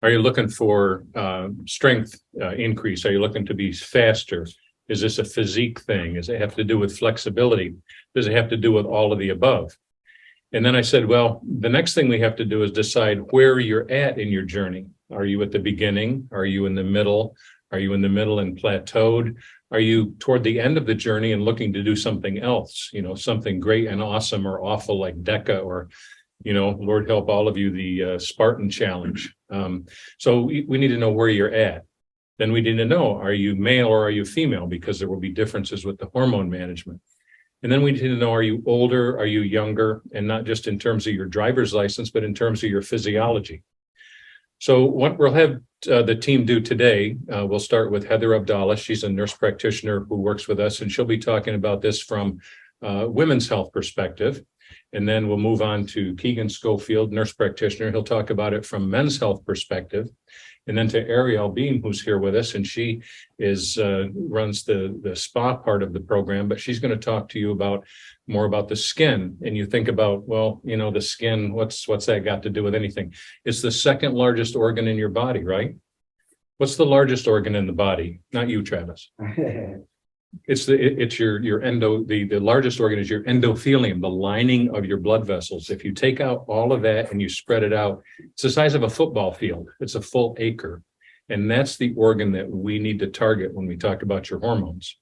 Are you looking for strength increase? Are you looking to be faster? Is this a physique thing? Does it have to do with flexibility? Does it have to do with all of the above? And then I said, well, the next thing we have to do is decide where you're at in your journey. Are you at the beginning? Are you in the middle? Are you in the middle and plateaued? Are you toward the end of the journey and looking to do something else, something great and awesome or awful like DECA or, Lord help all of you, the Spartan Challenge. So we need to know where you're at. Then we need to know, are you male or are you female? Because there will be differences with the hormone management. And then we need to know, are you older? Are you younger? And not just in terms of your driver's license, but in terms of your physiology. So what we'll have the team do today, we'll start with Heather Abdallah. She's a nurse practitioner who works with us, and she'll be talking about this from women's health perspective. And then we'll move on to Keegan Schofield, nurse practitioner. He'll talk about it from men's health perspective. And then to Ariel Beam, who's here with us, and she runs the spa part of the program, but she's going to talk to you more about the skin. And you think about, well, the skin, what's that got to do with anything? It's the second largest organ in your body, right? What's the largest organ in the body? Not you, Travis. The largest organ is your endothelium, the lining of your blood vessels. If you take out all of that and you spread it out, it's the size of a football field. It's a full acre. And that's the organ that we need to target when we talk about your hormones.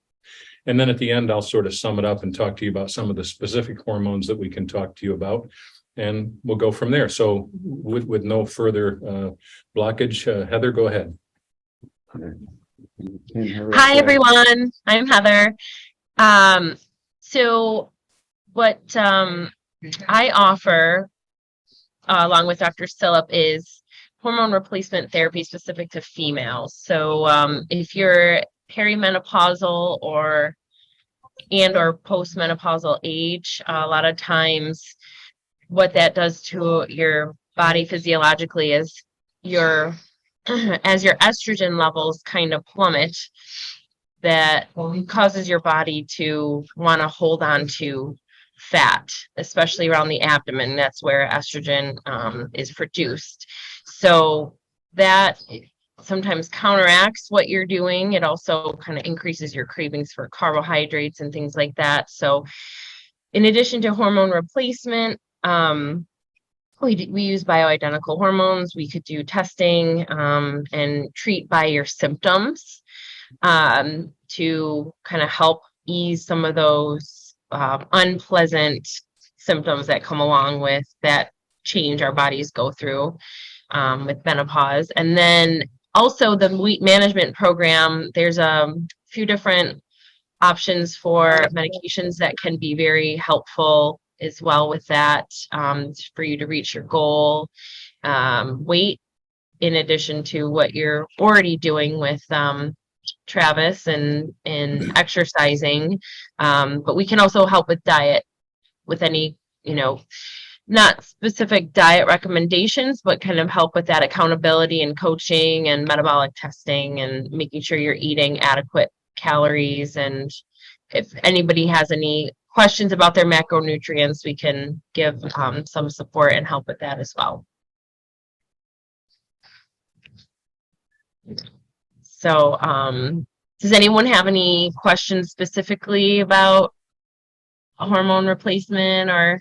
And then at the end, I'll sort of sum it up and talk to you about some of the specific hormones that we can talk to you about. And we'll go from there. So with no further blockage, Heather, go ahead. Hi, everyone. I'm Heather. So what I offer, along with Dr. Cilip, is hormone replacement therapy specific to females. So if you're perimenopausal or postmenopausal age, a lot of times what that does to your body physiologically is as your estrogen levels kind of plummet, that causes your body to want to hold on to fat, especially around the abdomen. That's where estrogen is produced. So that sometimes counteracts what you're doing. It also kind of increases your cravings for carbohydrates and things like that. So in addition to hormone replacement, we use bioidentical hormones. We could do testing and treat by your symptoms to kind of help ease some of those unpleasant symptoms that come along with that change our bodies go through with menopause. And then also the weight management program, there's a few different options for medications that can be very helpful as well with that, for you to reach your goal weight, in addition to what you're already doing with Travis and exercising. But we can also help with diet, with any, not specific diet recommendations, but kind of help with that accountability and coaching and metabolic testing and making sure you're eating adequate calories. And if anybody has any questions about their macronutrients, we can give some support and help with that as well. So does anyone have any questions specifically about a hormone replacement or?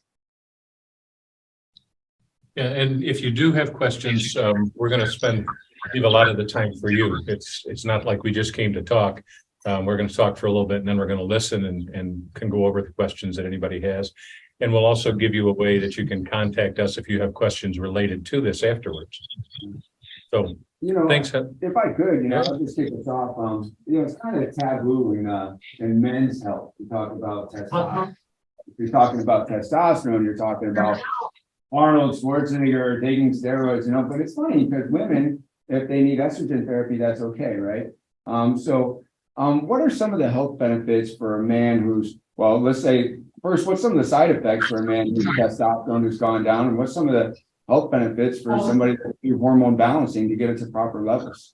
Yeah, and if you do have questions, we're going to leave a lot of the time for you. It's not like we just came to talk. We're going to talk for a little bit, and then we're going to listen and can go over the questions that anybody has. And we'll also give you a way that you can contact us if you have questions related to this afterwards. So, thanks. If I could, I'll just kick us off. It's kind of taboo in men's health to talk about testosterone. If you're talking about testosterone, you're talking about Arnold Schwarzenegger taking steroids, but it's funny because women, if they need estrogen therapy, that's okay, right? What are some of the health benefits for a man let's say, first, what's some of the side effects for a man whose testosterone has gone down, and what's some of the health benefits for somebody that do hormone balancing to get it to proper levels?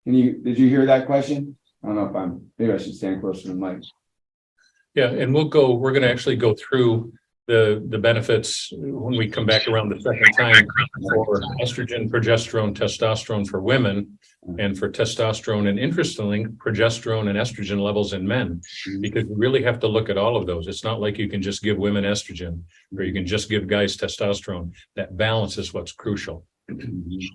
Did you hear that question? I don't know if maybe I should stand closer to the mic. Yeah, and we're going to actually go through the benefits when we come back around the second time for estrogen, progesterone, testosterone for women, and for testosterone and interestingly, progesterone and estrogen levels in men, because you really have to look at all of those. It's not like you can just give women estrogen or you can just give guys testosterone. That balance is what's crucial.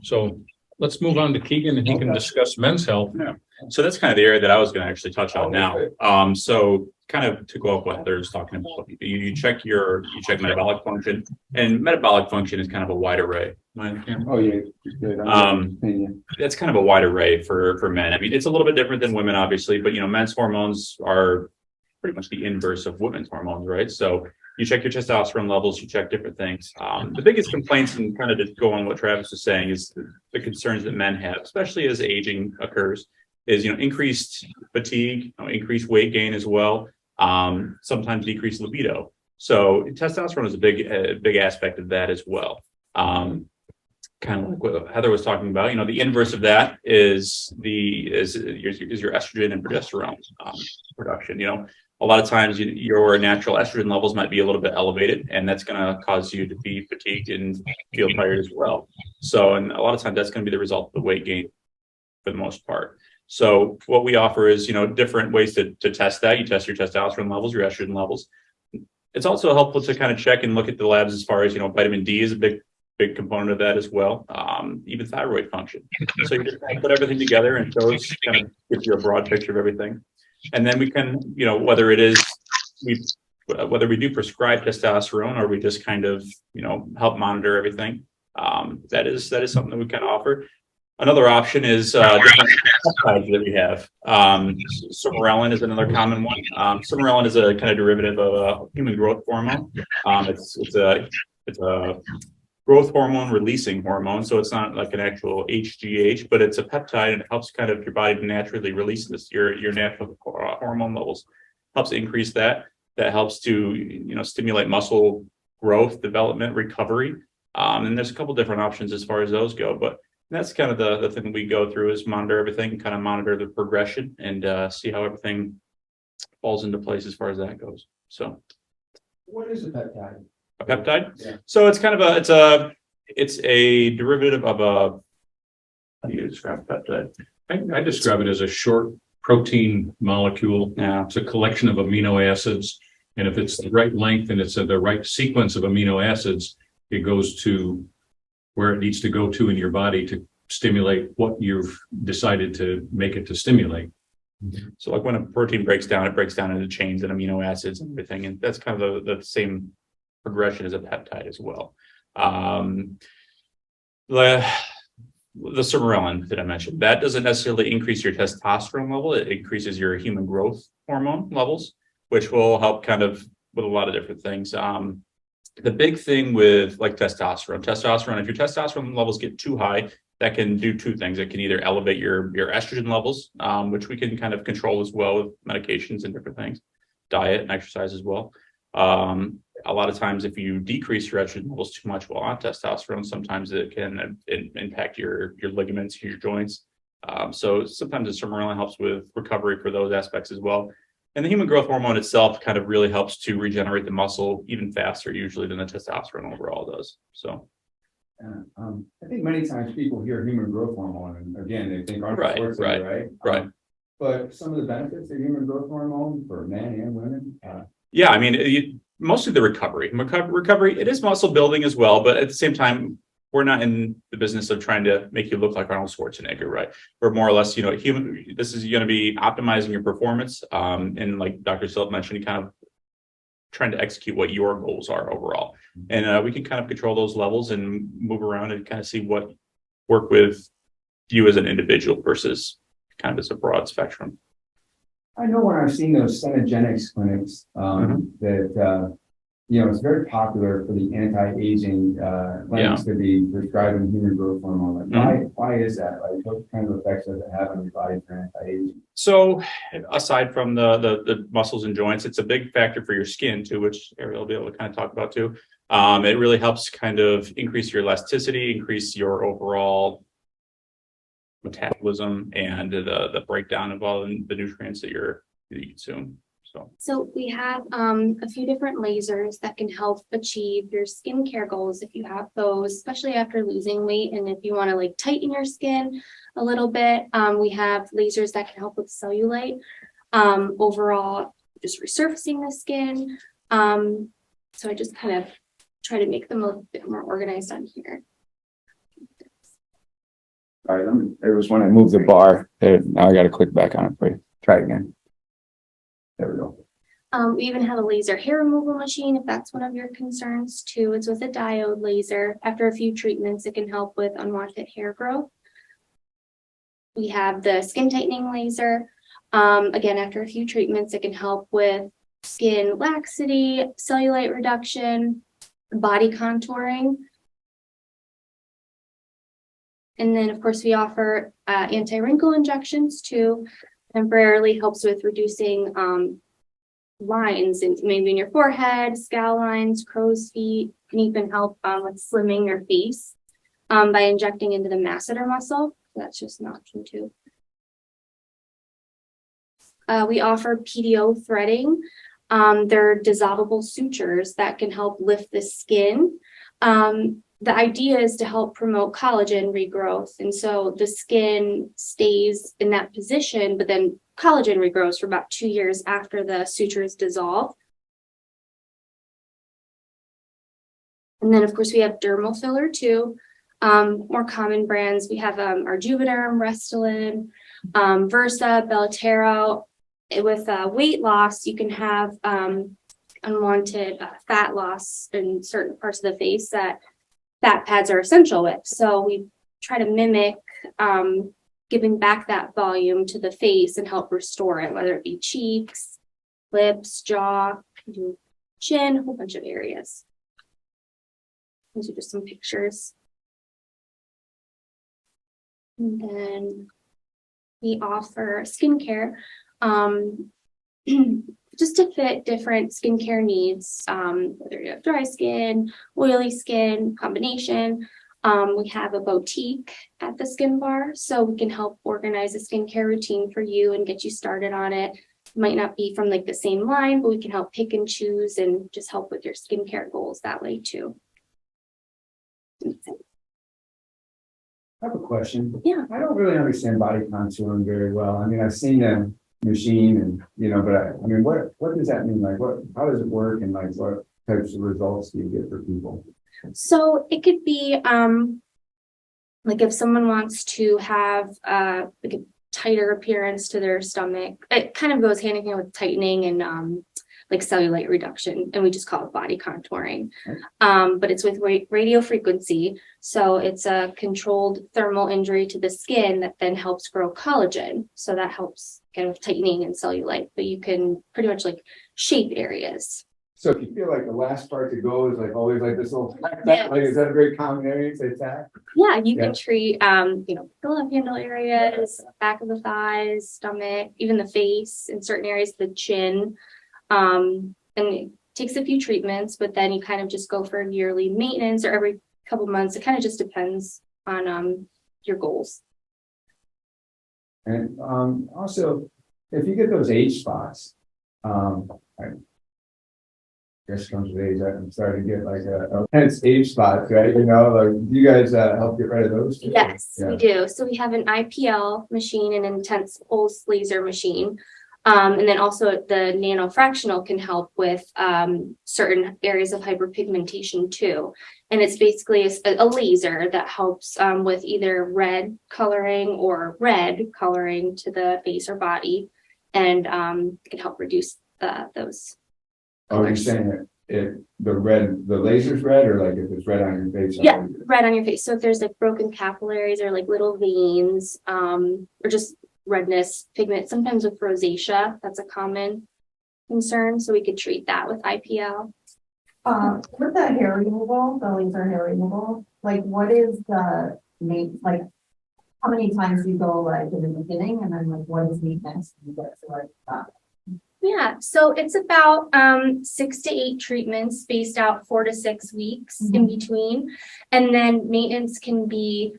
So let's move on to Keegan and he can discuss men's health. Yeah. So that's kind of the area that I was going to actually touch on now. So kind of to go off what Heather was talking about, you check metabolic function, and metabolic function is kind of a wide array. Oh, yeah. Good. It's kind of a wide array for men. I mean, it's a little bit different than women, obviously, but men's hormones are pretty much the inverse of women's hormones, right? So you check your testosterone levels, you check different things. The biggest complaints, and kind of to go on what Travis was saying, is the concerns that men have, especially as aging occurs, is increased fatigue, increased weight gain as well, sometimes decreased libido. So testosterone is a big aspect of that as well. Kind of like what Heather was talking about, the inverse of that is your estrogen and progesterone production. A lot of times your natural estrogen levels might be a little bit elevated, and that's going to cause you to be fatigued and feel tired as well. So, and a lot of times that's going to be the result of the weight gain for the most part. So what we offer is, different ways to test that. You test your testosterone levels, your estrogen levels. It's also helpful to kind of check and look at the labs as far as, vitamin D is a big component of that as well. Even thyroid function. So you just put everything together and shows, kind of gives you a broad picture of everything. And then we can, whether we do prescribe testosterone or we just kind of, help monitor everything. That is something that we can offer. Another option is different peptides that we have. Sermorelin is another common one. Sermorelin is a kind of derivative of a human growth hormone. It's a growth hormone releasing hormone, so it's not like an actual HGH, but it's a peptide and it helps kind of your body to naturally release your natural hormone levels. Helps increase that. That helps to stimulate muscle growth, development, recovery. And there's a couple different options as far as those go, but that's kind of the thing we go through is monitor everything, kind of monitor the progression and see how everything falls into place as far as that goes. So What is a peptide? a peptide. Yeah. So it's kind of it's a derivative of how do you describe a peptide? I describe it as a short protein molecule. Yeah. It's a collection of amino acids. And if it's the right length and it's the right sequence of amino acids, it goes to where it needs to go to in your body to stimulate what you've decided to make it to stimulate. So like when a protein breaks down, it breaks down into chains and amino acids and everything. And that's kind of the same progression as a peptide as well. The sermorelin that I mentioned, that doesn't necessarily increase your testosterone level. It increases your human growth hormone levels, which will help kind of with a lot of different things. The big thing with like testosterone, if your testosterone levels get too high, that can do two things. It can either elevate your estrogen levels, which we can kind of control as well with medications and different things, diet and exercise as well. A lot of times, if you decrease your estrogen levels too much while on testosterone, sometimes it can impact your ligaments, your joints. So sometimes the sermorelin helps with recovery for those aspects as well. And the human growth hormone itself kind of really helps to regenerate the muscle even faster usually than the testosterone overall does. So I think many times people hear human growth hormone and again, they think Arnold Schwarzenegger, right. But some of the benefits of human growth hormone for men and women. Yeah, I mean, mostly the recovery, it is muscle building as well, but at the same time, we're not in the business of trying to make you look like Arnold Schwarzenegger, right? We're more or less, this is going to be optimizing your performance. And like Dr. Cilip mentioned, kind of trying to execute what your goals are overall. And we can kind of control those levels and move around and kind of see what work with you as an individual versus kind of as a broad spectrum. I know when I've seen those Cenogenics clinics, that it's very popular for the anti-aging clinics to be prescribing human growth hormone. Like, why is that? Like, what kind of effects does it have on your body for anti-aging? So, aside from the muscles and joints, it's a big factor for your skin too, which Ariel will be able to kind of talk about too. It really helps kind of increase your elasticity, increase your overall metabolism, and the breakdown of all the nutrients that you consume. So we have a few different lasers that can help achieve your skincare goals if you have those, especially after losing weight. And if you want to like tighten your skin a little bit, we have lasers that can help with cellulite, overall, just resurfacing the skin. So I just kind of try to make them a bit more organized on here. All right, it was when I moved the bar. Now I got to click back on it for you. Try it again. There we go. We even have a laser hair removal machine if that's one of your concerns too. It's with a diode laser. After a few treatments, it can help with unwanted hair growth. We have the skin tightening laser. Again, after a few treatments, it can help with skin laxity, cellulite reduction, body contouring. And then, of course, we offer anti-wrinkle injections too. Temporarily helps with reducing lines and maybe in your forehead, scowl lines, crow's feet, can even help with slimming your face by injecting into the masseter muscle. That's just an option too. We offer PDO threading. They're dissolvable sutures that can help lift the skin. The idea is to help promote collagen regrowth. And so the skin stays in that position, but then collagen regrows for about 2 years after the sutures dissolve. And then, of course, we have dermal filler too. More common brands, we have our Juvederm, Restylane, Versa, Belotero. With weight loss, you can have unwanted fat loss in certain parts of the face that fat pads are essential with. So we try to mimic giving back that volume to the face and help restore it, whether it be cheeks, lips, jaw, chin, a whole bunch of areas. These are just some pictures. And then we offer skincare just to fit different skincare needs, whether you have dry skin, oily skin, combination. We have a boutique at the Skin Bar, so we can help organize a skincare routine for you and get you started on it. Might not be from like the same line, but we can help pick and choose and just help with your skincare goals that way too. I have a question. Yeah. I don't really understand body contouring very well. I mean, I've seen the machine and, but I mean, what does that mean? Like, how does it work? And like, what types of results do you get for people? So it could be, like if someone wants to have, like a tighter appearance to their stomach, it kind of goes hand in hand with tightening and, like cellulite reduction, and we just call it body contouring. But it's with radio frequency. So it's a controlled thermal injury to the skin that then helps grow collagen. So that helps kind of tightening and cellulite, but you can pretty much like shape areas. So if you feel like the last part to go is like always like this little, Yes. like, is that a very common area to attack? Yeah, you can treat, the love handle areas, back of the thighs, stomach, even the face, in certain areas, the chin. And it takes a few treatments, but then you kind of just go for yearly maintenance or every couple months. It kind of just depends on your goals. And also, if you get those age spots, I guess comes with age, I'm starting to get like a tense age spots, right? Like you guys help get rid of those too? Yes, Yeah. we do. So we have an IPL machine and an intense pulse laser machine. And then also the nanofractional can help with certain areas of hyperpigmentation too. And it's basically a laser that helps with either red coloring or red coloring to the face or body. And it can help reduce those Oh, you're colors. saying the laser's red, or like if it's red on your face? Yeah, red on your face. So if there's like broken capillaries or like little veins, or just redness, pigment, sometimes with rosacea, that's a common concern. So we could treat that with IPL. With the hair removal, the laser hair removal, like what is the main, like how many times do you go like in the beginning, and then like what is maintenance to get to like that? Yeah, so it's about 6 to 8 treatments spaced out 4 to 6 weeks in between. And then maintenance can be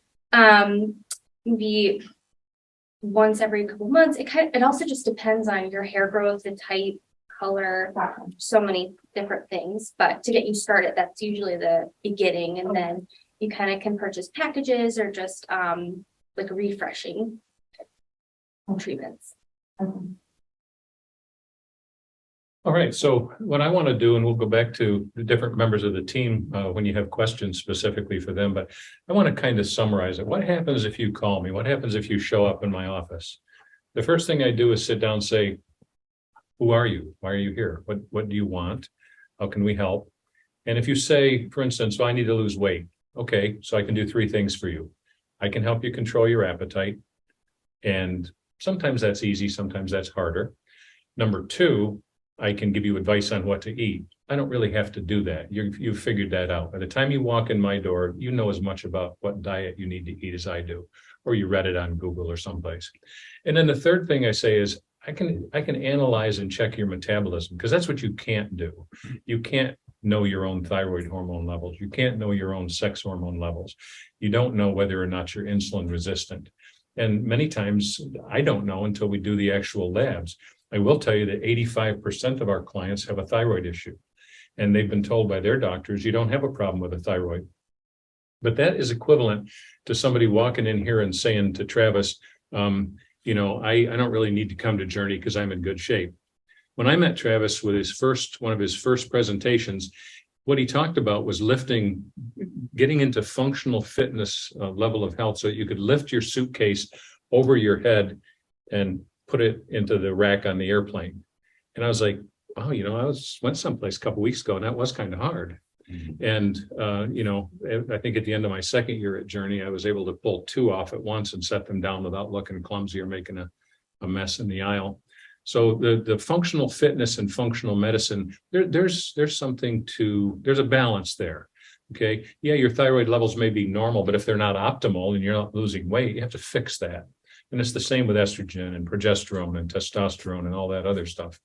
once every couple months. It also just depends on your hair growth, the type, color, so many different things. But to get you started, that's usually the beginning. And then you kind of can purchase packages or just like refreshing treatments. All right, so what I want to do, and we'll go back to the different members of the team when you have questions specifically for them, but I want to kind of summarize it. What happens if you call me? What happens if you show up in my office? The first thing I do is sit down and say, who are you? Why are you here? What do you want? How can we help? And if you say, for instance, I need to lose weight. Okay, so I can do three things for you. I can help you control your appetite. And sometimes that's easy, sometimes that's harder. Number two, I can give you advice on what to eat. I don't really have to do that. You've figured that out. By the time you walk in my door, you know as much about what diet you need to eat as I do, or you read it on Google or someplace. And then the third thing I say is, I can analyze and check your metabolism, because that's what you can't do. You can't know your own thyroid hormone levels. You can't know your own sex hormone levels. You don't know whether or not you're insulin resistant. And many times I don't know until we do the actual labs. I will tell you that 85% of our clients have a thyroid issue, and they've been told by their doctors, you don't have a problem with a thyroid. But that is equivalent to somebody walking in here and saying to Travis, I don't really need to come to Journey because I'm in good shape. When I met Travis with one of his first presentations, what he talked about was getting into functional fitness level of health so that you could lift your suitcase over your head and put it into the rack on the airplane. And I was like, oh, went someplace a couple of weeks ago and that was kind of hard. Mm-hmm. And, I think at the end of my second year at Journey, I was able to pull two off at once and set them down without looking clumsy or making a mess in the aisle. So the functional fitness and functional medicine, there's a balance there. Okay. Yeah, your thyroid levels may be normal, but if they're not optimal and you're not losing weight, you have to fix that. And it's the same with estrogen and progesterone and testosterone and all that other stuff.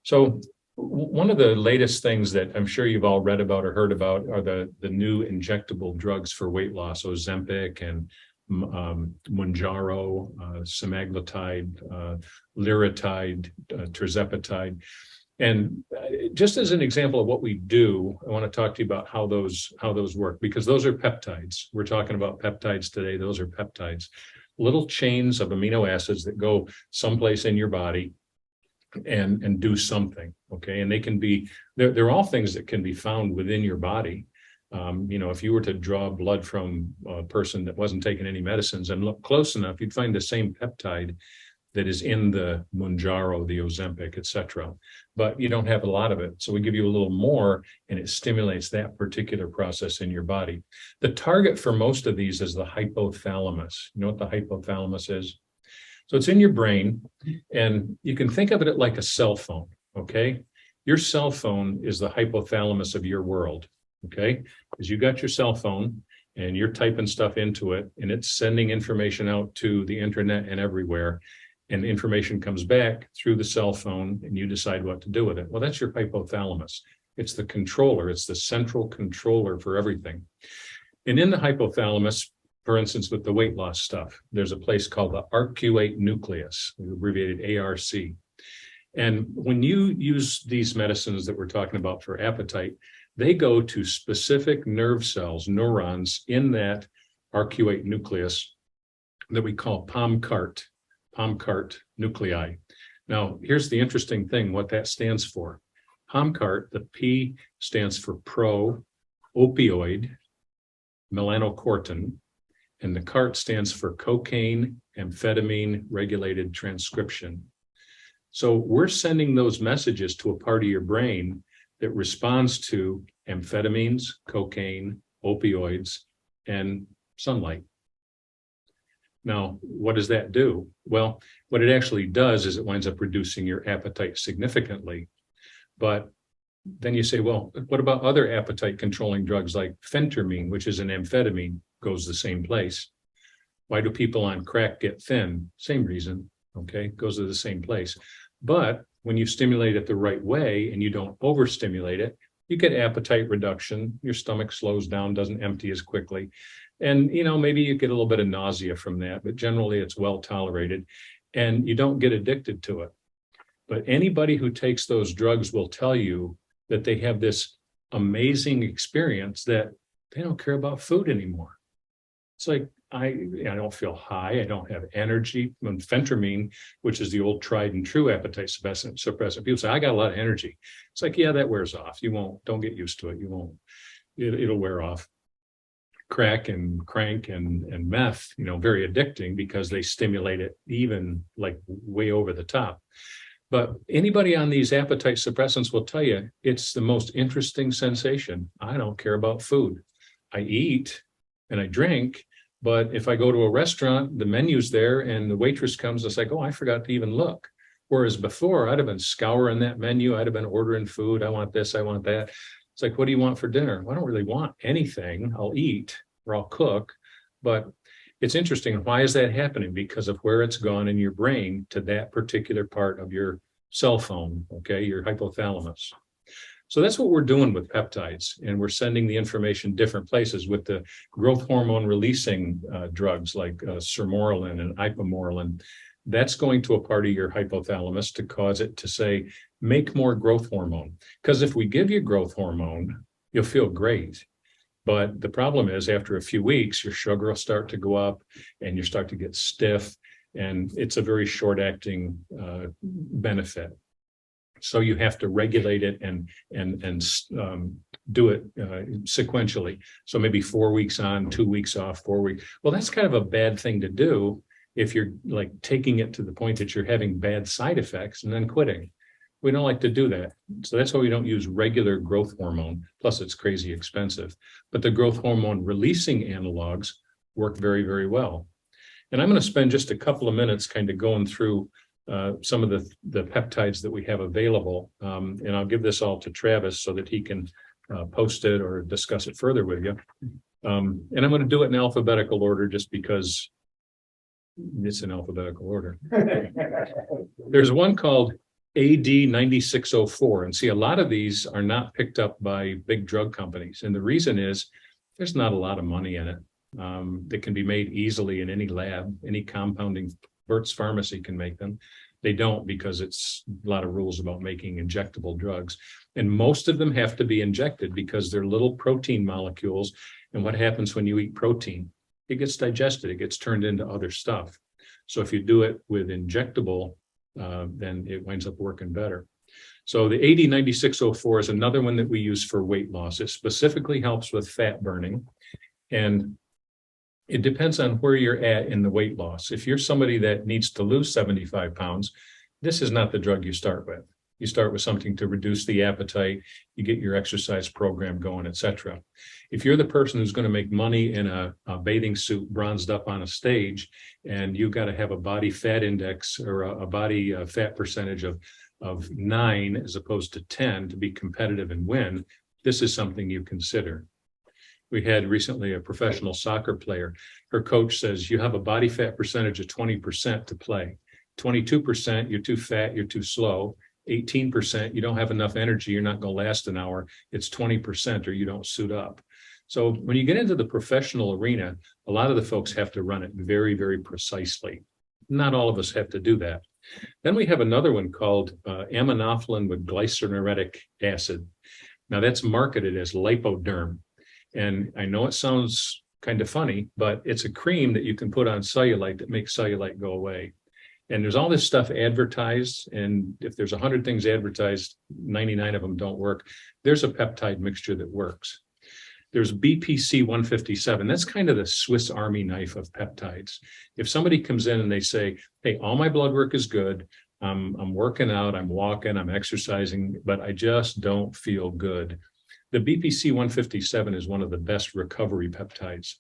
So one of the latest things that I'm sure you've all read about or heard about are the new injectable drugs for weight loss, Ozempic and Mounjaro, semaglutide, Liraglutide, tirzepatide. And just as an example of what we do, I want to talk to you about how those work, because those are peptides. We're talking about peptides today. Those are peptides, little chains of amino acids that go someplace in your body and do something. Okay. And they can be, they're all things that can be found within your body. If you were to draw blood from a person that wasn't taking any medicines and look close enough, you'd find the same peptide that is in the Mounjaro, the Ozempic, etc. But you don't have a lot of it. So we give you a little more and it stimulates that particular process in your body. The target for most of these is the hypothalamus. You know what the hypothalamus is? So it's in your brain, and you can think of it like a cell phone, okay? Your cell phone is the hypothalamus of your world, okay? Because you got your cell phone and you're typing stuff into it and it's sending information out to the internet and everywhere. And information comes back through the cell phone and you decide what to do with it. Well, that's your hypothalamus. It's the controller. It's the central controller for everything. And in the hypothalamus, for instance, with the weight loss stuff, there's a place called the arcuate nucleus, abbreviated ARC. And when you use these medicines that we're talking about for appetite, they go to specific nerve cells, neurons in that arcuate nucleus that we call POMCART nuclei. Now, here's the interesting thing, what that stands for. POMCART, the P stands for pro-opioid melanocortin, and the CART stands for cocaine amphetamine regulated transcription. So we're sending those messages to a part of your brain that responds to amphetamines, cocaine, opioids, and sunlight. Now, what does that do? Well, what it actually does is it winds up reducing your appetite significantly. But then you say, well, what about other appetite controlling drugs like phentermine, which is an amphetamine, goes the same place? Why do people on crack get thin? Same reason, okay, goes to the same place. But when you stimulate it the right way and you don't overstimulate it, you get appetite reduction, your stomach slows down, doesn't empty as quickly. And, maybe you get a little bit of nausea from that, but generally it's well tolerated and you don't get addicted to it. But anybody who takes those drugs will tell you that they have this amazing experience that they don't care about food anymore. It's like, I don't feel high. I don't have energy. When phentermine, which is the old tried and true appetite suppressant, people say, I got a lot of energy. It's like, yeah, that wears off. Don't get used to it. You won't, it'll wear off. Crack and crank and meth, very addicting because they stimulate it even like way over the top. But anybody on these appetite suppressants will tell you it's the most interesting sensation. I don't care about food. I eat and I drink, but if I go to a restaurant, the menu's there and the waitress comes, it's like, oh, I forgot to even look. Whereas before, I'd have been scouring that menu. I'd have been ordering food. I want this, I want that. It's like, what do you want for dinner? Well, I don't really want anything. I'll eat or I'll cook. But it's interesting. Why is that happening? Because of where it's gone in your brain to that particular part of your cell phone, okay, your hypothalamus. So that's what we're doing with peptides. And we're sending the information different places with the growth hormone releasing drugs like sermorelin and ipamorelin. That's going to a part of your hypothalamus to cause it to say, make more growth hormone. Because if we give you growth hormone, you'll feel great. But the problem is after a few weeks, your sugar will start to go up and you start to get stiff. And it's a very short acting benefit. So you have to regulate it and do it sequentially. So maybe 4 weeks on, 2 weeks off, 4 weeks. Well, that's kind of a bad thing to do if you're like taking it to the point that you're having bad side effects and then quitting. We don't like to do that. So that's why we don't use regular growth hormone. Plus, it's crazy expensive. But the growth hormone releasing analogs work very, very well. And I'm going to spend just a couple of minutes kind of going through some of the peptides that we have available. And I'll give this all to Travis so that he can post it or discuss it further with you. And I'm going to do it in alphabetical order just because it's in alphabetical order. There's one called AD 9604. And see, a lot of these are not picked up by big drug companies. And the reason is there's not a lot of money in it. That can be made easily in any lab, any compounding. Burt's Pharmacy can make them. They don't because it's a lot of rules about making injectable drugs. And most of them have to be injected because they're little protein molecules. And what happens when you eat protein? It gets digested. It gets turned into other stuff. So if you do it with injectable, then it winds up working better. So the AD 9604 is another one that we use for weight loss. It specifically helps with fat burning. And it depends on where you're at in the weight loss. If you're somebody that needs to lose 75 pounds, this is not the drug you start with. You start with something to reduce the appetite, you get your exercise program going, etc. If you're the person who's going to make money in a bathing suit bronzed up on a stage, and you've got to have a body fat index or a body fat percentage of 9 as opposed to 10 to be competitive and win, this is something you consider. We had recently a professional soccer player. Her coach says, you have a body fat percentage of 20% to play. 22%, you're too fat, you're too slow. 18%, you don't have enough energy, you're not going to last an hour. It's 20% or you don't suit up. So when you get into the professional arena, a lot of the folks have to run it very, very precisely. Not all of us have to do that. Then we have another one called aminophylline with glyceric acid. Now that's marketed as Lipoderm. And I know it sounds kind of funny, but it's a cream that you can put on cellulite that makes cellulite go away. And there's all this stuff advertised. And if there's 100 things advertised, 99 of them don't work. There's a peptide mixture that works. There's BPC 157. That's kind of the Swiss Army knife of peptides. If somebody comes in and they say, hey, all my blood work is good. I'm working out, I'm walking, I'm exercising, but I just don't feel good. The BPC 157 is one of the best recovery peptides.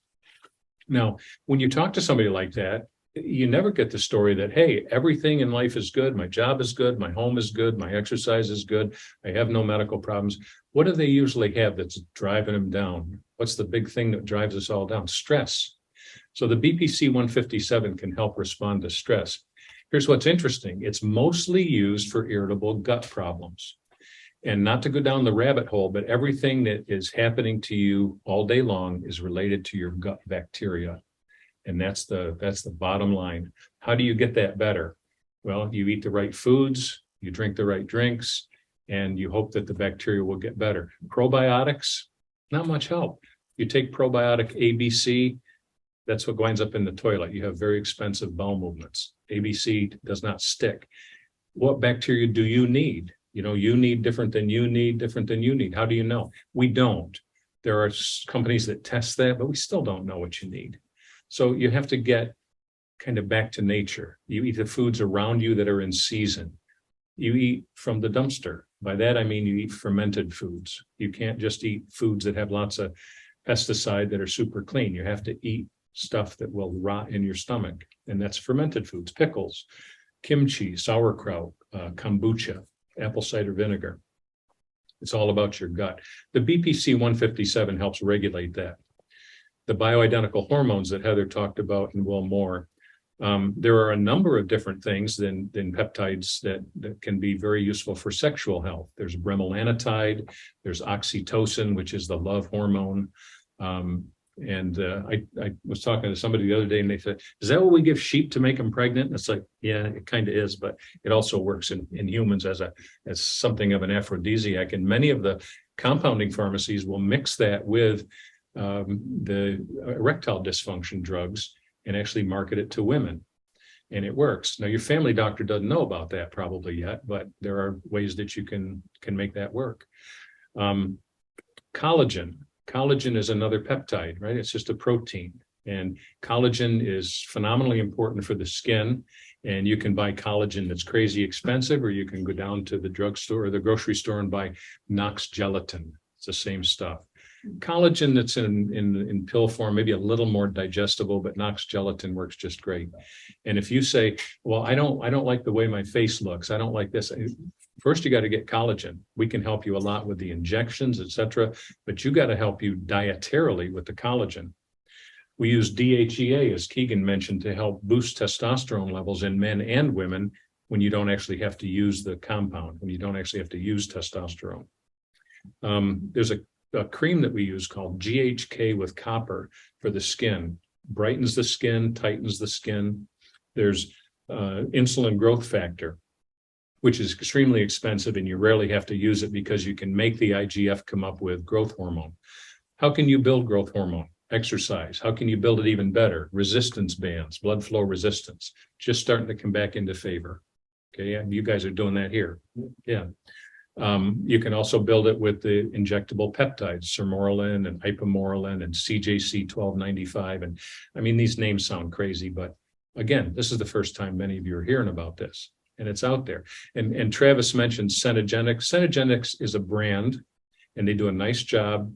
Now, when you talk to somebody like that, you never get the story that, hey, everything in life is good. My job is good. My home is good. My exercise is good. I have no medical problems. What do they usually have that's driving them down? What's the big thing that drives us all down? Stress. So the BPC 157 can help respond to stress. Here's what's interesting. It's mostly used for irritable gut problems. And not to go down the rabbit hole, but everything that is happening to you all day long is related to your gut bacteria. And that's the bottom line. How do you get that better? Well, you eat the right foods, You drink the right drinks and you hope that the bacteria will get better. Probiotics, not much help. You take probiotic ABC, that's what winds up in the toilet. You have very expensive bowel movements. ABC does not stick. What bacteria do you need? You know, you need different than you need, different than you need. How do you know? We don't. There are companies that test that, but we still don't know what you need. So you have to get kind of back to nature. You eat the foods around you that are in season. You eat from the dumpster. By that, I mean you eat fermented foods. You can't just eat foods that have lots of pesticide that are super clean. You have to eat stuff that will rot in your stomach. And that's fermented foods, pickles, kimchi, sauerkraut, kombucha, apple cider vinegar. It's all about your gut. The BPC 157 helps regulate that. The bioidentical hormones that Heather talked about and will more. There are a number of different things than peptides that can be very useful for sexual health. There's bremelanotide, there's oxytocin, which is the love hormone. I was talking to somebody the other day and they said, is that what we give sheep to make them pregnant? And it's like, yeah, it kind of is, but it also works in humans as something of an aphrodisiac. And many of the compounding pharmacies will mix that with the erectile dysfunction drugs and actually market it to women. And it works. Now, your family doctor doesn't know about that probably yet, but there are ways that you can make that work. Collagen. Collagen is another peptide, right? It's just a protein. And collagen is phenomenally important for the skin. And you can buy collagen that's crazy expensive, or you can go down to the drugstore or the grocery store and buy Knox gelatin. It's the same stuff. Collagen that's in pill form, maybe a little more digestible, but Knox gelatin works just great. And if you say, well, I don't like the way my face looks, I don't like this. First, you got to get collagen. We can help you a lot with the injections, etc. But you got to help you dietarily with the collagen. We use DHEA, as Keegan mentioned, to help boost testosterone levels in men and women when you don't actually have to use the compound, when you don't actually have to use testosterone. There's a cream that we use called GHK with copper for the skin. Brightens the skin, tightens the skin. There's insulin growth factor, which is extremely expensive, and you rarely have to use it because you can make the IGF come up with growth hormone. How can you build growth hormone? Exercise. How can you build it even better? Resistance bands, blood flow resistance, just starting to come back into favor. Okay, and you guys are doing that here. Yeah. You can also build it with the injectable peptides, sermorelin and ipamorelin and CJC 1295. And I mean, these names sound crazy, but again, this is the first time many of you are hearing about this, and it's out there. And Travis mentioned Cenogenics. Cenogenics is a brand, and they do a nice job,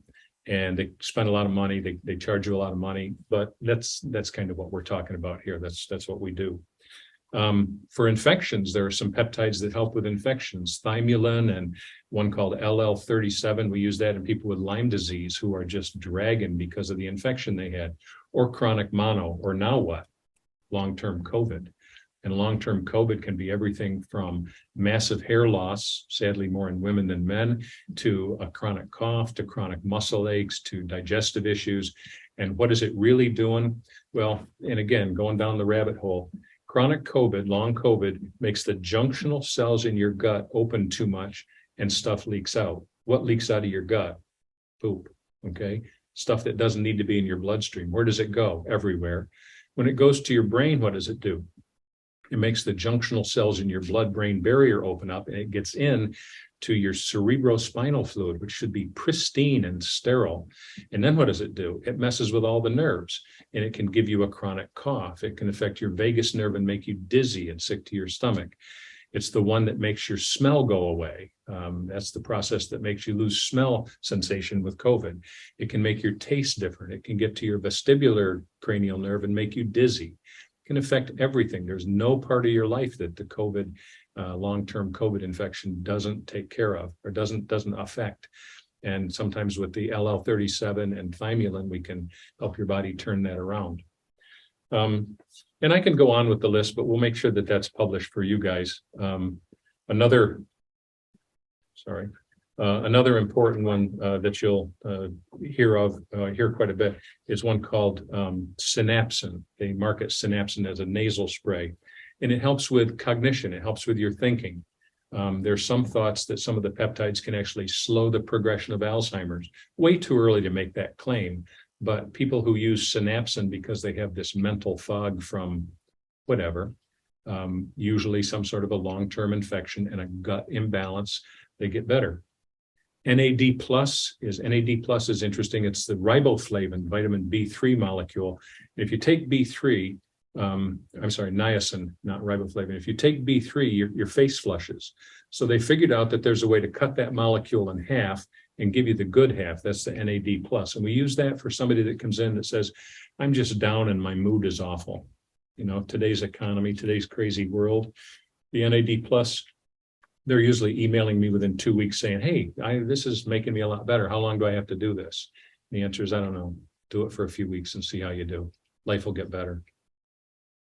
and they spend a lot of money. They charge you a lot of money, but that's kind of what we're talking about here. That's what we do. For infections, there are some peptides that help with infections, thymulin and one called LL37. We use that in people with Lyme disease who are just dragging because of the infection they had, or chronic mono, or now what? Long-term COVID. And long-term COVID can be everything from massive hair loss, sadly more in women than men, to a chronic cough, to chronic muscle aches, to digestive issues. And what is it really doing? Well, and again, going down the rabbit hole, chronic COVID, long COVID, makes the junctional cells in your gut open too much and stuff leaks out. What leaks out of your gut? Poop, okay? Stuff that doesn't need to be in your bloodstream. Where does it go? Everywhere. When it goes to your brain, what does it do? It makes the junctional cells in your blood-brain barrier open up, and it gets in to your cerebrospinal fluid, which should be pristine and sterile. And then what does it do? It messes with all the nerves, and it can give you a chronic cough. It can affect your vagus nerve and make you dizzy and sick to your stomach. It's the one that makes your smell go away. That's the process that makes you lose smell sensation with COVID. It can make your taste different. It can get to your vestibular cranial nerve and make you dizzy. It can affect everything. There's no part of your life that the COVID long-term COVID infection doesn't take care of or doesn't affect. And sometimes with the LL37 and thymulin, we can help your body turn that around. And I can go on with the list, but we'll make sure that that's published for you guys. Another important one that you'll hear quite a bit is one called Synapsin. They market Synapsin as a nasal spray, and it helps with cognition. It helps with your thinking. There's some thoughts that some of the peptides can actually slow the progression of Alzheimer's. Way too early to make that claim, but people who use synapsin because they have this mental fog from whatever, usually some sort of a long-term infection and a gut imbalance, they get better. NAD plus is interesting. It's the riboflavin, vitamin B3 molecule. If you take B3, niacin, not riboflavin. If you take B3, your face flushes. So they figured out that there's a way to cut that molecule in half and give you the good half. That's the NAD plus. And we use that for somebody that comes in that says, I'm just down and my mood is awful. You know, today's economy, today's crazy world, the NAD plus, they're usually emailing me within 2 weeks saying, hey, this is making me a lot better. How long do I have to do this? And the answer is, I don't know. Do it for a few weeks and see how you do. Life will get better.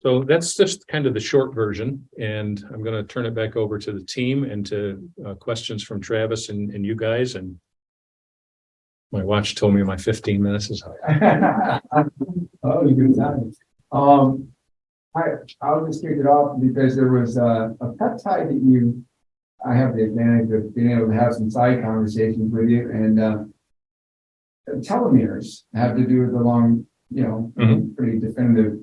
So that's just kind of the short version. And I'm going to turn it back over to the team and to questions from Travis and you guys. And my watch told me my 15 minutes is up. Oh, good times. I'll just kick it off because there was a peptide that I have the advantage of being able to have some side conversations with you, and telomeres have to do with the long, pretty definitive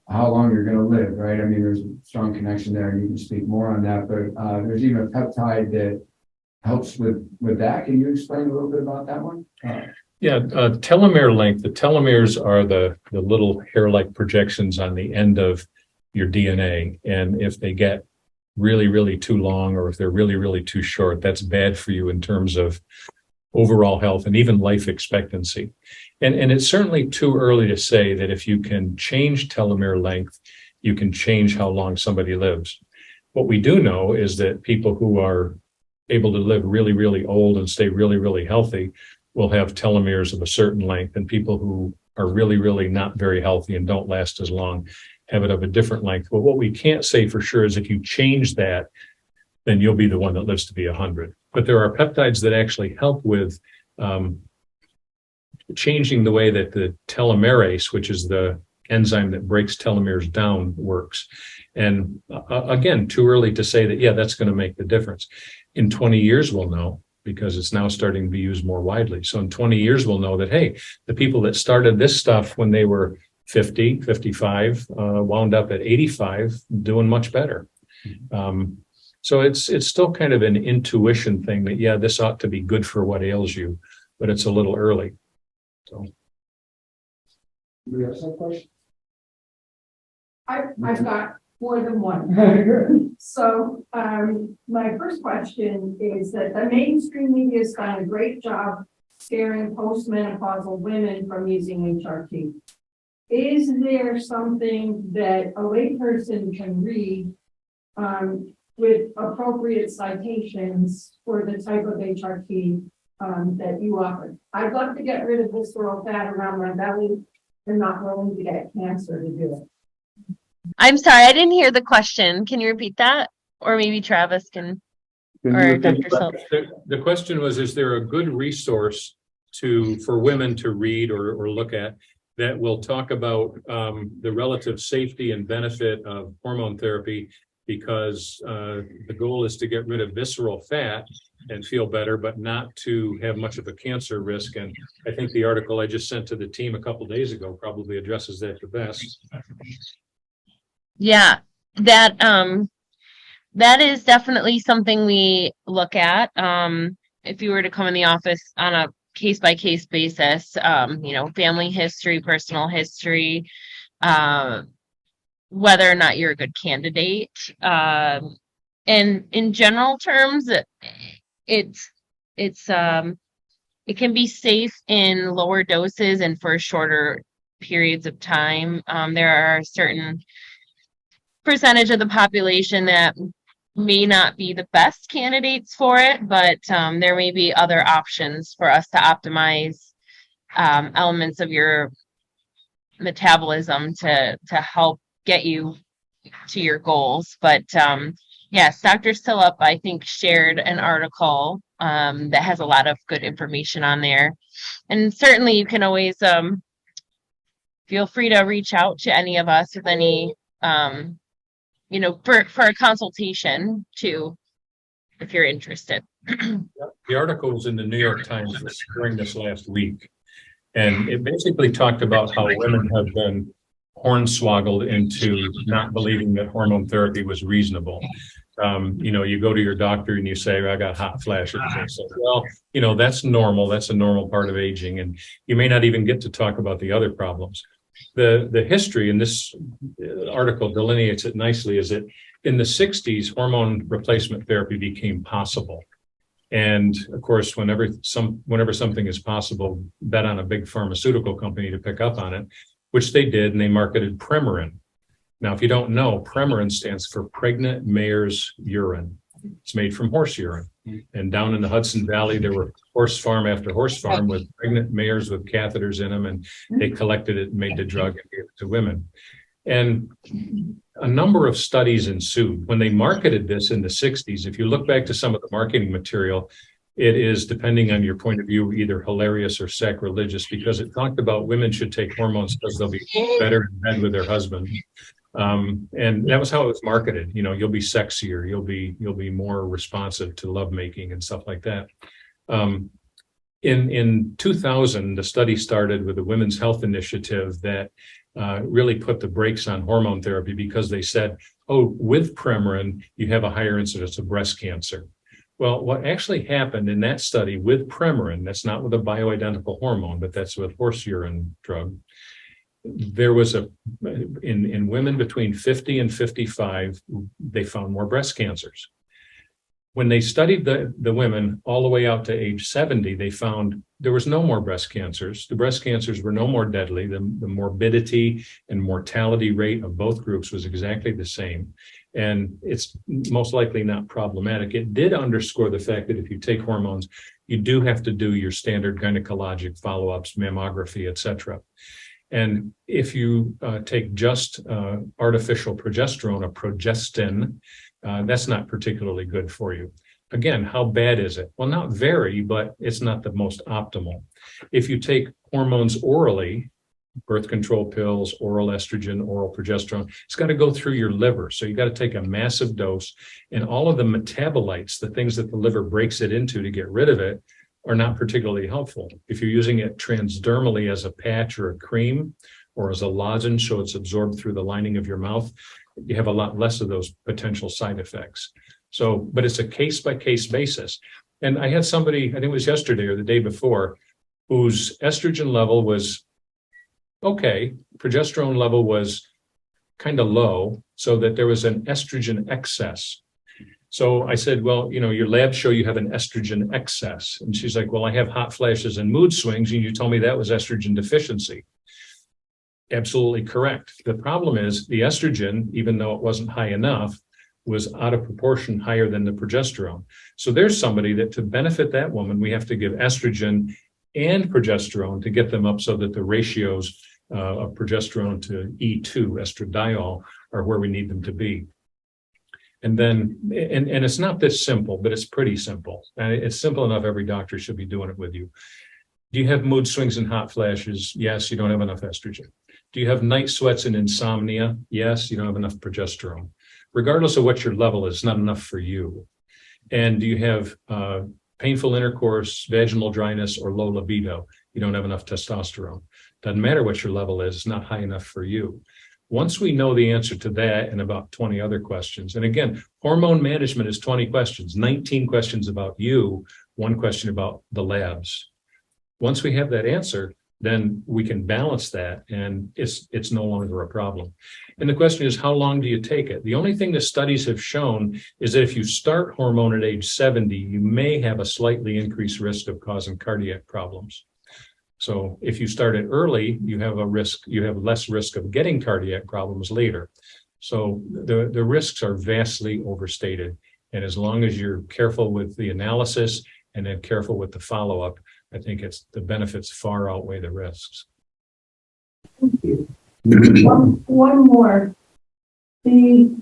how long you're going to live, right? I mean, there's a strong connection there, and you can speak more on that. But there's even a peptide that helps with that. Can you explain a little bit about that one? Telomere length. The telomeres are the little hair-like projections on the end of your DNA, and if they get really, really too long, or if they're really, really too short, that's bad for you in terms of overall health and even life expectancy. And it's certainly too early to say that if you can change telomere length, you can change how long somebody lives. What we do know is that people who are able to live really, really old and stay really, really healthy will have telomeres of a certain length, and people who are really, really not very healthy and don't last as long have it of a different length. But what we can't say for sure is if you change that, then you'll be the one that lives to be 100. But there are peptides that actually help with changing the way that the telomerase, which is the enzyme that breaks telomeres down, works. And again, too early to say that, that's going to make the difference. In 20 years, we'll know, because it's now starting to be used more widely. So in 20 years, we'll know that, hey, the people that started this stuff when they were 50, 55, wound up at 85, doing much better. So it's still kind of an intuition thing that, this ought to be good for what ails you, but it's a little early. So. Do we have some questions? I've got more than one. So my first question is that the mainstream media has done a great job scaring postmenopausal women from using HRT. Is there something that a layperson can read with appropriate citations for the type of HRT that you offer? I'd love to get rid of visceral fat around my belly and not willing to get cancer to do it. I'm sorry, I didn't hear the question. Can you repeat that? Or maybe Travis can, or Dr. Cilip. The question was, is there a good resource for women to read or look at that will talk about the relative safety and benefit of hormone therapy, because the goal is to get rid of visceral fat and feel better, but not to have much of a cancer risk. And I think the article I just sent to the team a couple of days ago probably addresses that the best. Yeah, that is definitely something we look at. If you were to come in the office on a case-by-case basis, family history, personal history, whether or not you're a good candidate. And in general terms, it can be safe in lower doses and for shorter periods of time. There are a certain percentage of the population that may not be the best candidates for it, but there may be other options for us to optimize elements of your metabolism to help get you to your goals. But yes, Dr. Cilip, I think, shared an article that has a lot of good information on there. And certainly you can always feel free to reach out to any of us with any for a consultation too. if you're interested. The article was in the New York Times during this last week. And it basically talked about how women have been hornswoggled into not believing that hormone therapy was reasonable. You go to your doctor and you say, I got hot flashes. And they say, well, that's normal. That's a normal part of aging. And you may not even get to talk about the other problems. The history in this article delineates it nicely, is that in the 60s, hormone replacement therapy became possible. And of course, whenever something is possible, bet on a big pharmaceutical company to pick up on it, which they did, and they marketed Premarin. Now, if you don't know, Premarin stands for pregnant mare's urine. It's made from horse urine. And down in the Hudson Valley, there were horse farm after horse farm with pregnant mares with catheters in them, and they collected it and made the drug and gave it to women. And a number of studies ensued. When they marketed this in the 60s, if you look back to some of the marketing material, it is, depending on your point of view, either hilarious or sacrilegious, because it talked about women should take hormones because they'll be better in bed with their husband. And that was how it was marketed. You'll be sexier, you'll be more responsive to lovemaking and stuff like that. In 2000, the study started with the Women's Health Initiative that really put the brakes on hormone therapy, because they said, with Premarin, you have a higher incidence of breast cancer. Well, what actually happened in that study with Premarin, that's not with a bioidentical hormone, but that's with horse urine drug, there was in women between 50 and 55, they found more breast cancers. When they studied the women all the way out to age 70, they found there was no more breast cancers. The breast cancers were no more deadly. The morbidity and mortality rate of both groups was exactly the same. And it's most likely not problematic. It did underscore the fact that if you take hormones, you do have to do your standard gynecologic follow-ups, mammography, et cetera. And if you take just artificial progesterone, or progestin, that's not particularly good for you. Again, how bad is it? Well, not very, but it's not the most optimal. If you take hormones orally, birth control pills, oral estrogen, oral progesterone, it's got to go through your liver. So you got to take a massive dose, and all of the metabolites, the things that the liver breaks it into to get rid of it, are not particularly helpful. If you're using it transdermally as a patch or a cream or as a lozenge, so it's absorbed through the lining of your mouth, you have a lot less of those potential side effects. So, but it's a case-by-case basis. And I had somebody, I think it was yesterday or the day before, whose estrogen level was okay, progesterone level was kind of low, so that there was an estrogen excess. So I said, well, your labs show you have an estrogen excess. And she's like, well, I have hot flashes and mood swings, and you told me that was estrogen deficiency. Absolutely correct. The problem is the estrogen, even though it wasn't high enough, was out of proportion higher than the progesterone. So there's somebody that, to benefit that woman, we have to give estrogen and progesterone to get them up so that the ratios of progesterone to E2, estradiol, are where we need them to be. And then, and it's not this simple, but it's pretty simple. And it's simple enough every doctor should be doing it with you. Do you have mood swings and hot flashes? Yes, you don't have enough estrogen. Do you have night sweats and insomnia? Yes, you don't have enough progesterone. Regardless of what your level is, not enough for you. And do you have painful intercourse, vaginal dryness, or low libido? You don't have enough testosterone. Doesn't matter what your level is, it's not high enough for you. Once we know the answer to that and about 20 other questions, and again, hormone management is 20 questions, 19 questions about you, 1 question about the labs. Once we have that answer, then we can balance that, and it's no longer a problem. And the question is, how long do you take it? The only thing the studies have shown is that if you start hormone at age 70, you may have a slightly increased risk of causing cardiac problems. So if you start it early, you have less risk of getting cardiac problems later. So the risks are vastly overstated. And as long as you're careful with the analysis and then careful with the follow-up, I think the benefits far outweigh the risks. Thank you. One more. The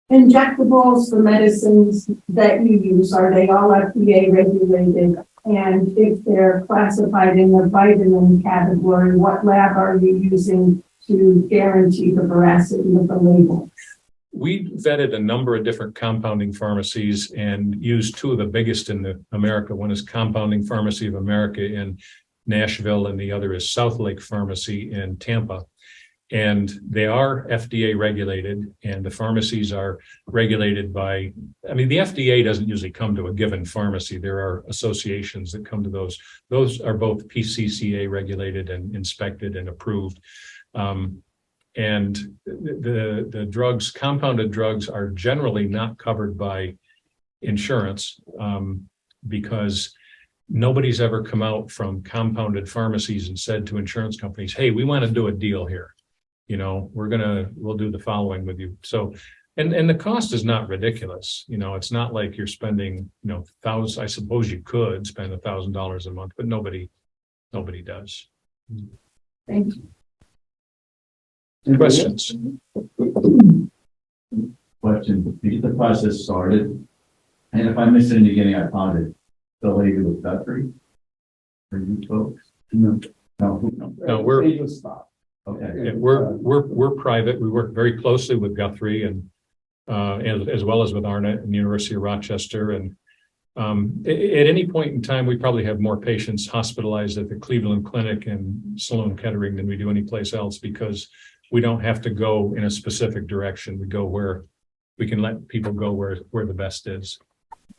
injectables, the medicines that you use, are they all FDA regulated? And if they're classified in the vitamin category, what lab are you using to guarantee the veracity of the label? we vetted a number of different compounding pharmacies and used two of the biggest in America. One is Compounding Pharmacy of America in Nashville, and the other is South Lake Pharmacy in Tampa. And they are FDA regulated, and the pharmacies are regulated by, I mean, the FDA doesn't usually come to a given pharmacy. There are associations that come to those. Those are both PCCA regulated and inspected and approved. And the drugs, compounded drugs, are generally not covered by insurance because nobody's ever come out from compounded pharmacies and said to insurance companies, hey, we want to do a deal here. You know, we'll do the following with you. So, and the cost is not ridiculous. You know, it's not like you're spending, you know, thousands. I suppose you could spend $1,000 a month, but nobody does. Thank you. Questions? Question, to get the process started, and if I missed it in the beginning, I found it affiliated with Guthrie? For you folks? No. No, we're. Okay. Yeah, we're private. We work very closely with Guthrie and as well as with Arnett and the University of Rochester. And at any point in time, we probably have more patients hospitalized at the Cleveland Clinic and Sloan Kettering than we do any place else, because we don't have to go in a specific direction. We go where we can let people go where the best is.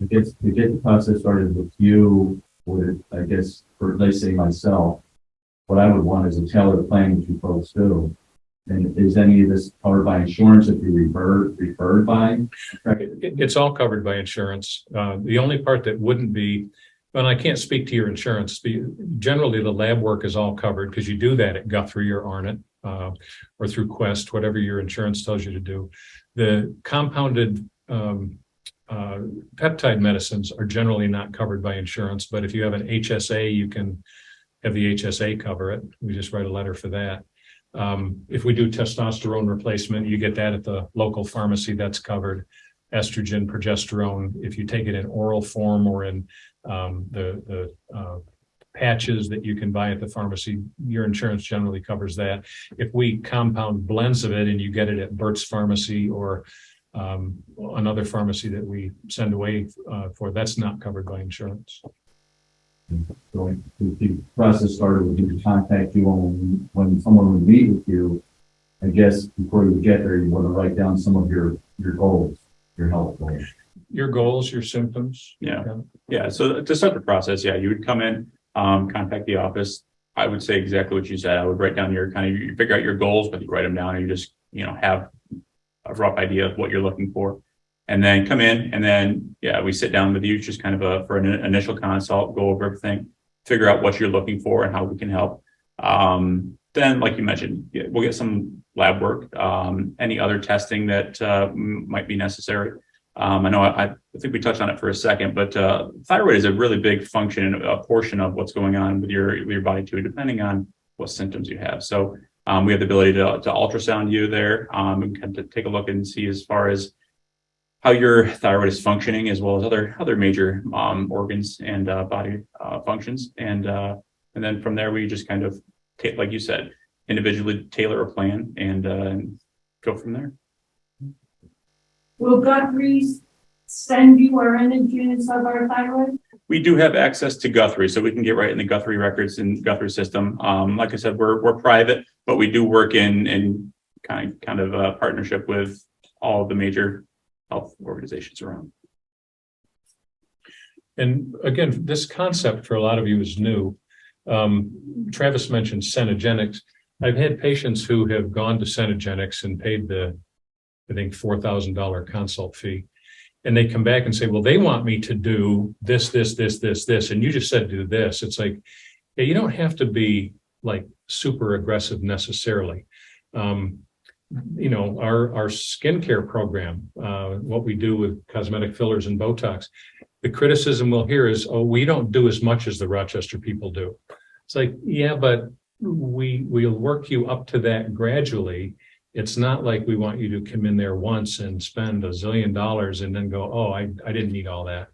To get the process started with you, would, I guess, for let's say myself, what I would want is a tailored plan that you folks do. And is any of this covered by insurance if you referred by? It's all covered by insurance. The only part that wouldn't be, and I can't speak to your insurance, generally the lab work is all covered because you do that at Guthrie or Arnett or through Quest, whatever your insurance tells you to do. The compounded peptide medicines are generally not covered by insurance, but if you have an HSA, you can have the HSA cover it. We just write a letter for that. If we do testosterone replacement, you get that at the local pharmacy, that's covered. Estrogen, progesterone, if you take it in oral form or in the patches that you can buy at the pharmacy, your insurance generally covers that. If we compound blends of it and you get it at Burt's Pharmacy or another pharmacy that we send away for, that's not covered by insurance. So the process started with you to contact you when someone would meet with you. I guess before you get there, you want to write down some of your goals, your health goals. Your goals, your symptoms. Yeah. Yeah. So to start the process, yeah, you would come in, contact the office. I would say exactly what you said. I would write down you figure out your goals, but you write them down and you just, have a rough idea of what you're looking for. And then come in, and then, we sit down with you, just kind of for an initial consult, go over everything, figure out what you're looking for and how we can help. Then, like you mentioned, we'll get some lab work, any other testing that might be necessary. I know I think we touched on it for a second, but thyroid is a really big function, a portion of what's going on with your body too, depending on what symptoms you have. So we have the ability to ultrasound you there and kind of take a look and see as far as how your thyroid is functioning, as well as other major organs and body functions. And then from there, we just kind of, like you said, individually tailor a plan and go from there. Will Guthrie send you our images of our thyroid? We do have access to Guthrie, so we can get right in the Guthrie records and Guthrie system. Like I said, we're private, but we do work in kind of partnership with all of the major health organizations around. And again, this concept for a lot of you is new. Travis mentioned Cenegenics. I've had patients who have gone to Cenegenics and paid the, I think, $4,000 consult fee. And they come back and say, well, they want me to do this. And you just said do this. It's like, yeah, you don't have to be like super aggressive necessarily. Our skincare program, what we do with cosmetic fillers and Botox, the criticism we'll hear is, oh, we don't do as much as the Rochester people do. It's like, yeah, but we'll work you up to that gradually. It's not like we want you to come in there once and spend $1 zillion and then go, oh, I didn't need all that.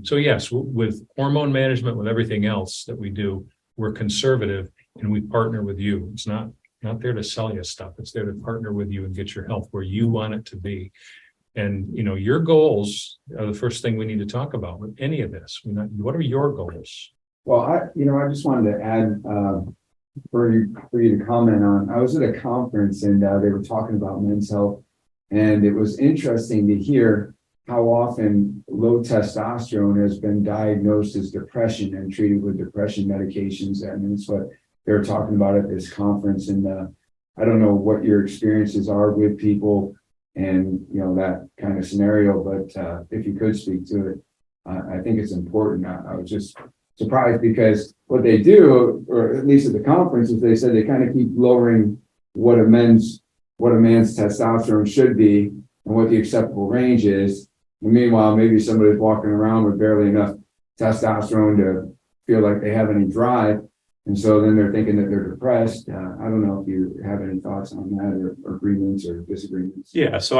So yes, with hormone management, with everything else that we do, we're conservative and we partner with you. It's not not there to sell you stuff. It's there to partner with you and get your health where you want it to be. And, your goals are the first thing we need to talk about with any of this. What are your goals? Well, I just wanted to add, for you to comment on, I was at a conference and they were talking about men's health, and it was interesting to hear how often low testosterone has been diagnosed as depression and treated with depression medications. I mean, it's what they were talking about at this conference. And I don't know what your experiences are with people and, that kind of scenario, but if you could speak to it, I think it's important. I was just surprised because what they do, or at least at the conference, is they said they kind of keep lowering what a man's testosterone should be and what the acceptable range is. And meanwhile, maybe somebody's walking around with barely enough testosterone to feel like they have any drive. And so then they're thinking that they're depressed. I don't know if you have any thoughts on that or agreements or disagreements. Yeah. So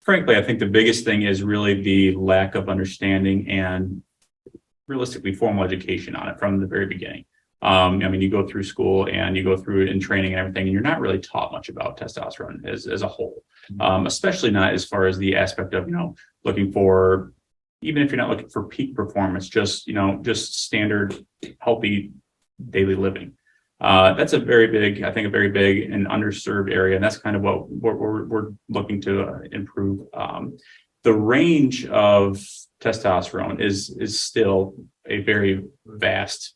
frankly, I think the biggest thing is really the lack of understanding and realistically formal education on it from the very beginning. You go through school and you go through it in training and everything, and you're not really taught much about testosterone as a whole, especially not as far as the aspect of, looking for, even if you're not looking for peak performance, just standard healthy daily living. That's a very big and underserved area. And that's kind of what we're looking to improve. The range of testosterone is still a very vast,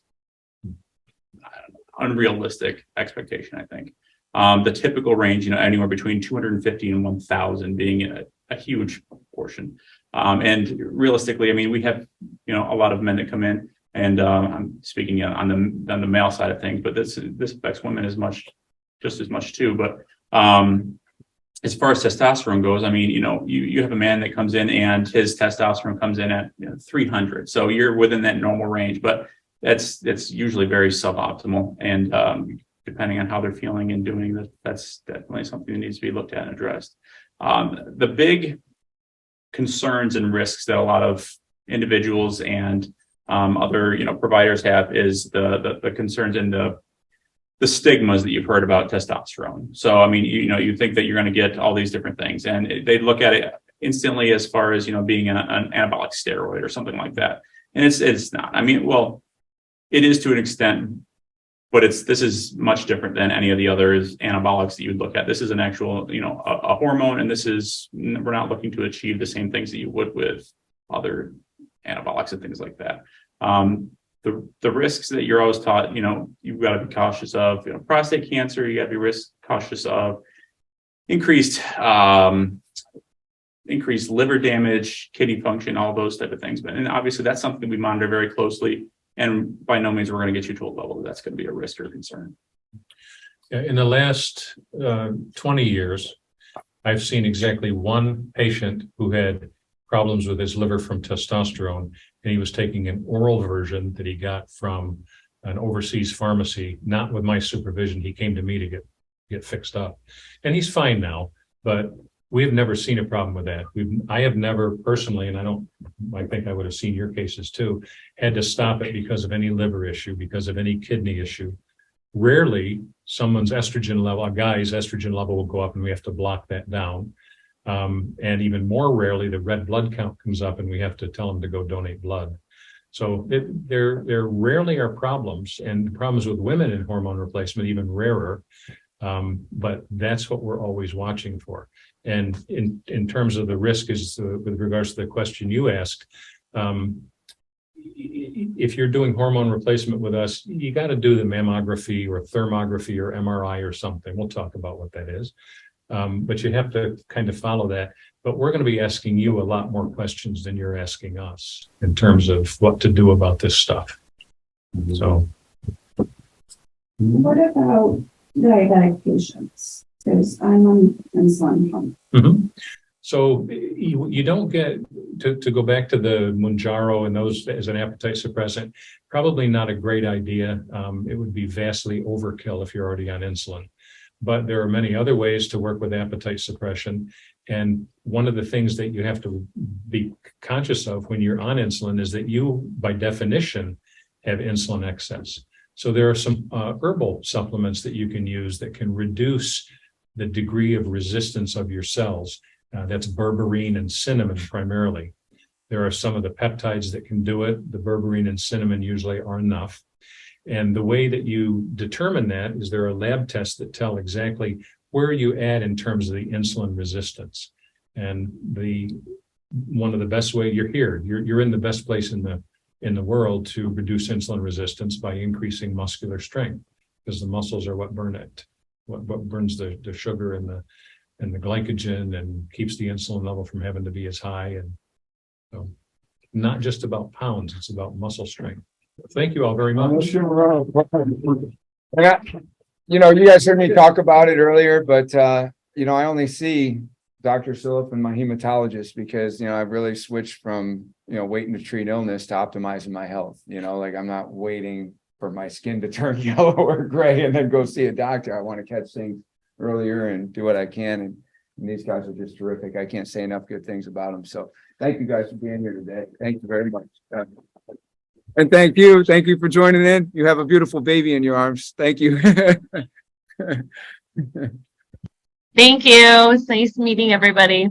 unrealistic expectation, I think. The typical range, anywhere between 250 and 1,000 being a huge portion. And realistically, we have, a lot of men that come in, and I'm speaking on the male side of things, but this affects women just as much too. But as far as testosterone goes, you have a man that comes in and his testosterone comes in at 300. So you're within that normal range, but that's usually very suboptimal. And depending on how they're feeling and doing that, that's definitely something that needs to be looked at and addressed. The big concerns and risks that a lot of individuals and other providers have is the concerns and the stigmas that you've heard about testosterone. So you think that you're going to get all these different things, and they look at it instantly as far as being an anabolic steroid or something like that, and it's not. It is to an extent, but this is much different than any of the other anabolics that you would look at. This is an actual a hormone, and we're not looking to achieve the same things that you would with other anabolics and things like that. The risks that you're always taught, you've got to be cautious of, prostate cancer, you got to be cautious of increased liver damage, kidney function, all those type of things. And obviously that's something we monitor very closely. And by no means we're going to get you to a level that's going to be a risk or concern. In the last 20 years, I've seen exactly one patient who had problems with his liver from testosterone, and he was taking an oral version that he got from an overseas pharmacy, not with my supervision. He came to me to get fixed up, and he's fine now, but we have never seen a problem with that. I have never personally, and I think I would have seen your cases too, had to stop it because of any liver issue, because of any kidney issue. Rarely someone's estrogen level, a guy's estrogen level will go up and we have to block that down. And even more rarely, the red blood count comes up and we have to tell them to go donate blood. So there rarely are problems, and problems with women in hormone replacement even rarer. But that's what we're always watching for. And in terms of the risk with regards to the question you asked, if you're doing hormone replacement with us, you got to do the mammography or thermography or MRI or something. We'll talk about what that is. But you have to kind of follow that. But we're going to be asking you a lot more questions than you're asking us in terms of what to do about this stuff. So, what about diabetic patients? Because I'm on insulin pump. Mm-hmm. So you don't get to go back to the Mounjaro and those as an appetite suppressant. Probably not a great idea. It would be vastly overkill if you're already on insulin. But there are many other ways to work with appetite suppression. And one of the things that you have to be conscious of when you're on insulin is that you, by definition, have insulin excess. So there are some herbal supplements that you can use that can reduce the degree of resistance of your cells. That's berberine and cinnamon primarily. There are some of the peptides that can do it. The berberine and cinnamon usually are enough. And the way that you determine that is there are lab tests that tell exactly where you at in terms of the insulin resistance. And one of the best way you're in the best place in the world to reduce insulin resistance by increasing muscular strength, because the muscles are what burn it, what burns the sugar and the glycogen and keeps the insulin level from having to be as high. And so not just about pounds, it's about muscle strength. Thank you all very much. You know, you guys heard me talk about it earlier, but, you know, I only see Dr. Cilip and my hematologist because, you know, I've really switched from, you know, waiting to treat illness to optimizing my health. You know, like I'm not waiting for my skin to turn yellow or gray and then go see a doctor. I want to catch things earlier and do what I can. And these guys are just terrific. I can't say enough good things about them. So thank you guys for being here today. Thank you very much. And thank you. Thank you for joining in. You have a beautiful baby in your arms. Thank you. Thank you. It's nice meeting everybody.